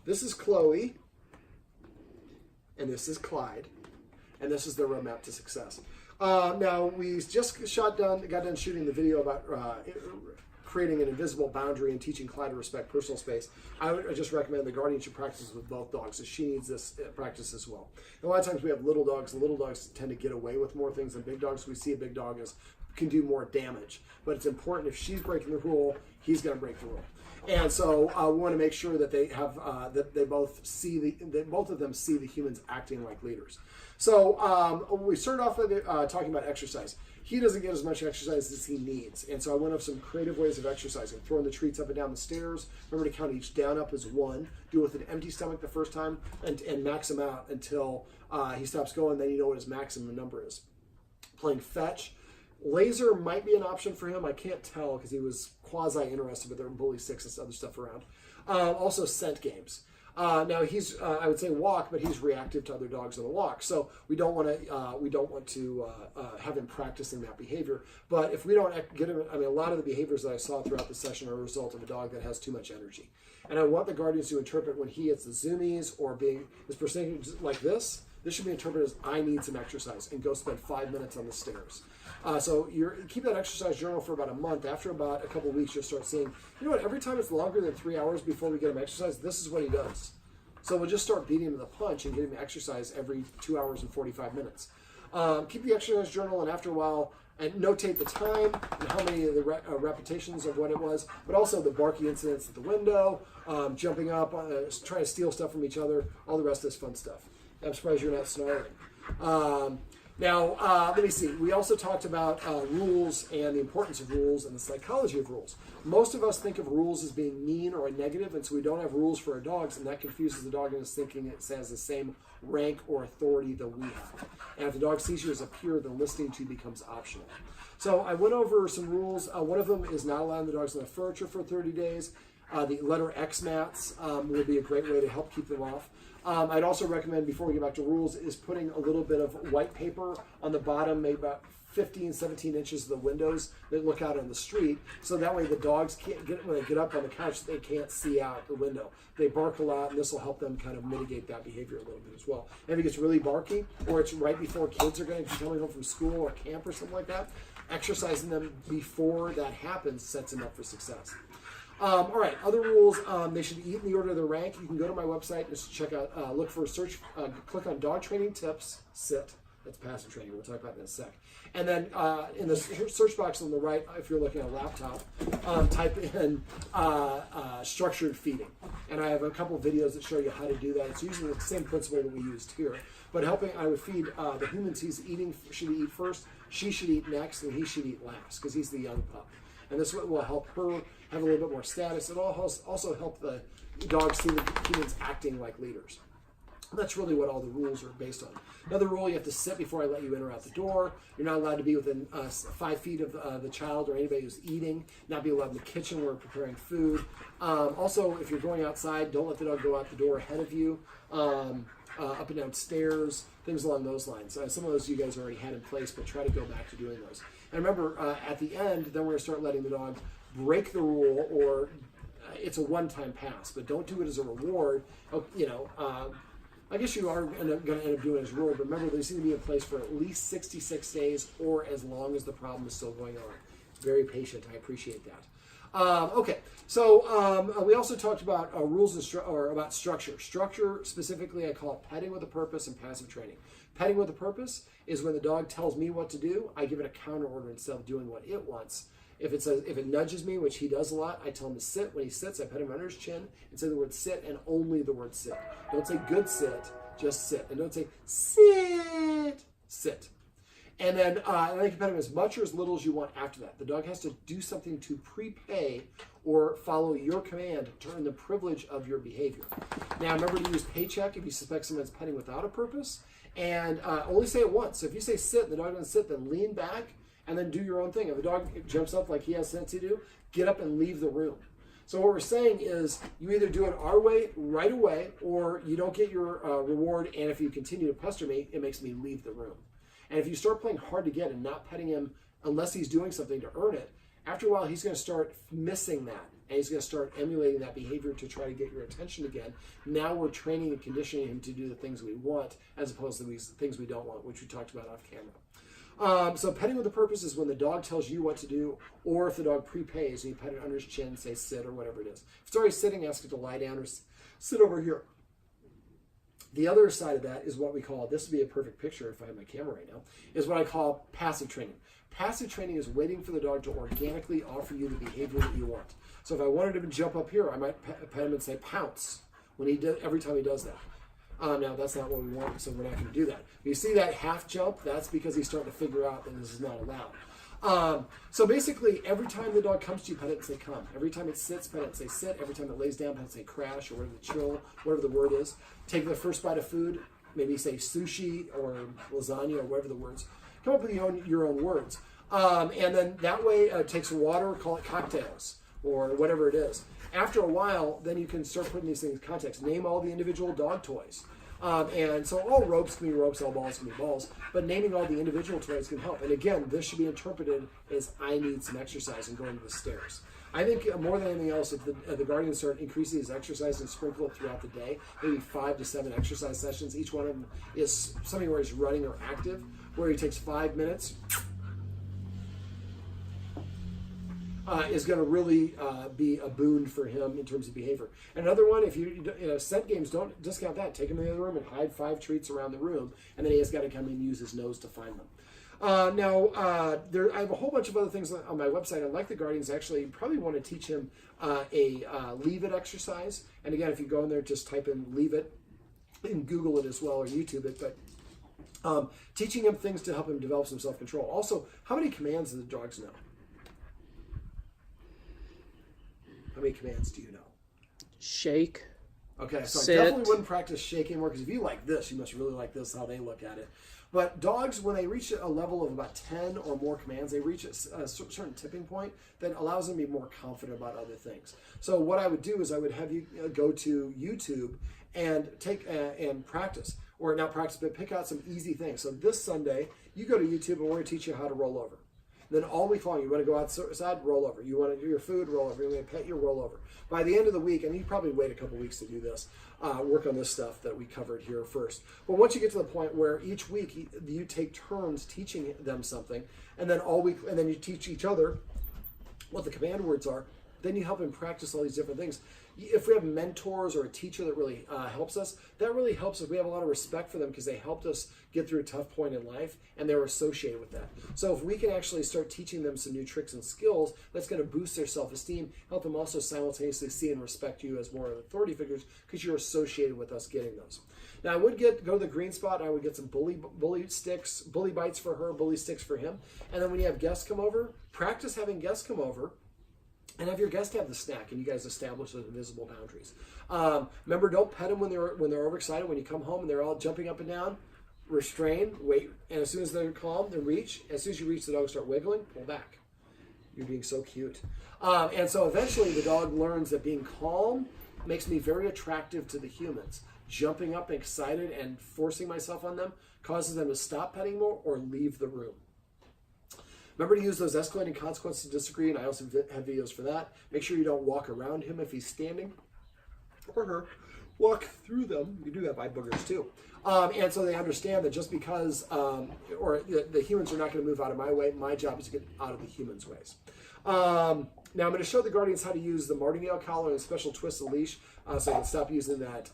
This is Chloe, and this is Clyde, and this is their roadmap to success. Now, we just got done shooting the video about creating an invisible boundary and teaching Clyde to respect personal space. I just recommend the guardian should practice with both dogs, so she needs this practice as well. And a lot of times we have little dogs, and little dogs tend to get away with more things than big dogs. We see a big dog can do more damage, but it's important if she's breaking the rule, he's going to break the rule. And so we want to make sure that they have that both of them see the humans acting like leaders. So we started off with talking about exercise. He doesn't get as much exercise as he needs, and so I went up some creative ways of exercising. Throwing the treats up and down the stairs. Remember to count each down up as 1. Do it with an empty stomach the first time, and max him out until he stops going. Then you know what his maximum number is. Playing fetch. Laser might be an option for him. I can't tell because he was quasi-interested, but there were Bully 6 and other stuff around. Also scent games. Now he's, I would say walk, but he's reactive to other dogs on the walk. So we don't want to have him practicing that behavior. But if we don't get him, I mean, a lot of the behaviors that I saw throughout the session are a result of a dog that has too much energy. And I want the guardians to interpret when he hits the zoomies or is presenting like this. This should be interpreted as I need some exercise and go spend 5 minutes on the stairs. So keep that exercise journal for about a month. After about a couple of weeks, you'll start seeing, you know what, every time it's longer than 3 hours before we get him exercise, this is what he does. So we'll just start beating him to the punch and getting him exercise every 2 hours and 45 minutes. Keep the exercise journal, and after a while, and notate the time and how many of the repetitions of what it was, but also the barky incidents at the window, jumping up, trying to steal stuff from each other, all the rest of this fun stuff. I'm surprised you're not snarling. Now, let me see. We also talked about rules and the importance of rules and the psychology of rules. Most of us think of rules as being mean or a negative, and so we don't have rules for our dogs, and that confuses the dog into thinking it has the same rank or authority that we have. And if the dog sees you as a peer, then listening to you becomes optional. So I went over some rules. One of them is not allowing the dogs on the furniture for 30 days. The letter X mats will be a great way to help keep them off. I'd also recommend, before we get back to rules, is putting a little bit of white paper on the bottom, maybe about 15, 17 inches of the windows that look out on the street, so that way the dogs can't when they get up on the couch, they can't see out the window. They bark a lot, and this will help them kind of mitigate that behavior a little bit as well. And if it gets really barky, or it's right before kids are going to be coming home from school or camp or something like that, exercising them before that happens sets them up for success. All right, other rules, they should eat in the order of their rank. You can go to my website and just check out, look for search, click on dog training tips, sit. That's passive training. We'll talk about that in a sec. And then in the search box on the right, if you're looking at a laptop, type in structured feeding. And I have a couple of videos that show you how to do that. It's using the same principle that we used here. But I would feed the humans he's eating, should eat first, she should eat next, and he should eat last, because he's the young pup. And this will help her have a little bit more status. It'll also help the dogs see the humans acting like leaders. And that's really what all the rules are based on. Another rule, you have to sit before I let you in or out the door. You're not allowed to be within 5 feet of the child or anybody who's eating. Not be allowed in the kitchen where we're preparing food. Also, if you're going outside, don't let the dog go out the door ahead of you. Up and down stairs, things along those lines. Some of those you guys already had in place, but try to go back to doing those. And remember, at the end, then we're going to start letting the dog break the rule, or it's a one-time pass, but don't do it as a reward. I guess you are going to end up doing it as a rule, but remember, these need to be in place for at least 66 days or as long as the problem is still going on. Very patient. I appreciate that. Okay, so we also talked about rules about structure. Structure, specifically, I call it petting with a purpose and passive training. Petting with a purpose is when the dog tells me what to do, I give it a counter order instead of doing what it wants. If it nudges me, which he does a lot, I tell him to sit. When he sits, I pet him under his chin and say the word sit and only the word sit. Don't say good sit, just sit. And don't say sit, sit. And then you can pet him as much or as little as you want after that. The dog has to do something to prepay or follow your command to earn the privilege of your behavior. Now, remember to use paycheck if you suspect someone's petting without a purpose. And only say it once. So if you say sit and the dog doesn't sit, then lean back and then do your own thing. If the dog jumps up like he has sense to do, get up and leave the room. So what we're saying is you either do it our way right away, or you don't get your reward, and if you continue to pester me, it makes me leave the room. And if you start playing hard to get and not petting him unless he's doing something to earn it, after a while he's going to start missing that. and he's going to start emulating that behavior to try to get your attention again. Now we're training and conditioning him to do the things we want as opposed to these things we don't want, which we talked about off camera. So petting with a purpose is when the dog tells you what to do, or if the dog prepays and you pet it under his chin, say sit or whatever it is. If it's already sitting, ask it to lie down or sit over here. The other side of that is what we call, this would be a perfect picture if I have my camera right now, is what I call passive training. Passive training is waiting for the dog to organically offer you the behavior that you want. So if I wanted him to jump up here, I might pet him and say pounce when every time he does that. Now that's not what we want, so we're not going to do that. You see that half jump? That's because he's starting to figure out that this is not allowed. So basically, every time the dog comes to you, pet it and say come. Every time it sits, pet it and say sit. Every time it lays down, pet it and say crash, or whatever the chill, whatever the word is. Take the first bite of food, maybe say sushi or lasagna or whatever the words. Come up with your own words. And then that way, take some water, call it cocktails, or whatever it is. After a while, then you can start putting these things in context. Name all the individual dog toys. And so all ropes can be ropes, all balls can be balls, but naming all the individual toys can help. And again, this should be interpreted as I need some exercise and going to the stairs. I think more than anything else, if the guardian start increasing his exercise and sprinkle it throughout the day, maybe 5 to 7 exercise sessions, each one of them is something where he's running or active, where he takes 5 minutes, is going to really be a boon for him in terms of behavior. And another one, if you set games, don't discount that. Take him in the other room and hide 5 treats around the room, and then he has got to come in and use his nose to find them. I have a whole bunch of other things on my website. And like the Guardians, actually, you probably want to teach him a leave it exercise. And again, if you go in there, just type in leave it and Google it as well or YouTube it. But teaching him things to help him develop some self-control. Also, how many commands do the dogs know? How many commands do you know? Shake. Okay, so sit. I definitely wouldn't practice shaking more, because if you like this, you must really like this, how they look at it. But dogs, when they reach a level of about 10 or more commands, they reach a certain tipping point that allows them to be more confident about other things. So what I would do is I would have you go to YouTube and take and practice, or not practice, but pick out some easy things. So this Sunday, you go to YouTube and we're going to teach you how to roll over. Then all week long, you want to go outside, roll over. You want to do your food, roll over. You want to pet your roll over. By the end of the week, and you probably wait a couple weeks to do this, work on this stuff that we covered here first. But once you get to the point where each week you take turns teaching them something, and then all week, and then you teach each other what the command words are, then you help them practice all these different things. If we have mentors or a teacher that really helps us, that really helps us. We have a lot of respect for them because they helped us get through a tough point in life, and they were associated with that. So if we can actually start teaching them some new tricks and skills, that's going to boost their self-esteem, help them also simultaneously see and respect you as more authority figures because you're associated with us getting those. Now, I would go to the green spot, and I would get some bully sticks, bully bites for her, bully sticks for him. And then when you have guests come over, practice having guests come over, and have your guests have the snack, and you guys establish those invisible boundaries. Remember, don't pet them when they're overexcited. When you come home and they're all jumping up and down, restrain, wait, and as soon as they're calm, then reach. As soon as you reach, the dog start wiggling, pull back. You're being so cute. And so eventually the dog learns that being calm makes me very attractive to the humans. Jumping up and excited and forcing myself on them causes them to stop petting more or leave the room. Remember to use those escalating consequences to disagree, and I also have videos for that. Make sure you don't walk around him if he's standing, or her. Walk through them. You do have eye boogers too. And so they understand that just because, or the humans are not going to move out of my way, my job is to get out of the humans' ways. Now I'm going to show the Guardians how to use the martingale collar and a special twist of leash, so they can stop using that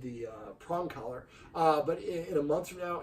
the prong collar. But in a month from now,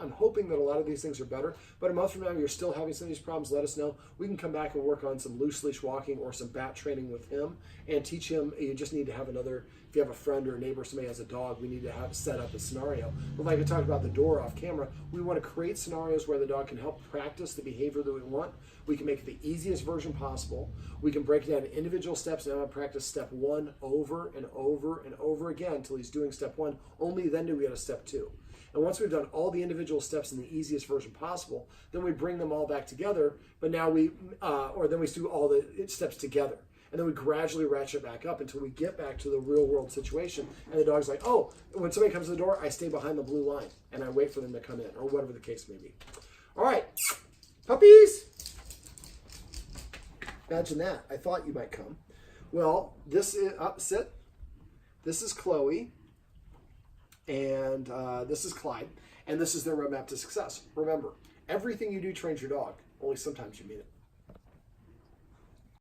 I'm hoping that a lot of these things are better. But a month from now, you're still having some of these problems, let us know. We can come back and work on some loose leash walking or some bat training with him and teach him. You just need to have another. If you have a friend or a neighbor, somebody has a dog, we need to have set up a scenario. But like I talked about the door off camera, we want to create scenarios where the dog can help practice the behavior that we want. We can make it the easiest version possible. We can break it down into individual steps. Now I practice step 1 over and over and over again until he's doing step 1. Only then do we go to step 2. And once we've done all the individual steps in the easiest version possible, then we bring them all back together. But now then we do all the steps together. And then we gradually ratchet back up until we get back to the real world situation. And the dog's like, oh, when somebody comes to the door, I stay behind the blue line and I wait for them to come in, or whatever the case may be. All right, puppies. Imagine that. I thought you might come. Well, this is sit. This is Chloe, and this is Clyde, and this is their roadmap to success. Remember, everything you do trains your dog. Only sometimes you mean it.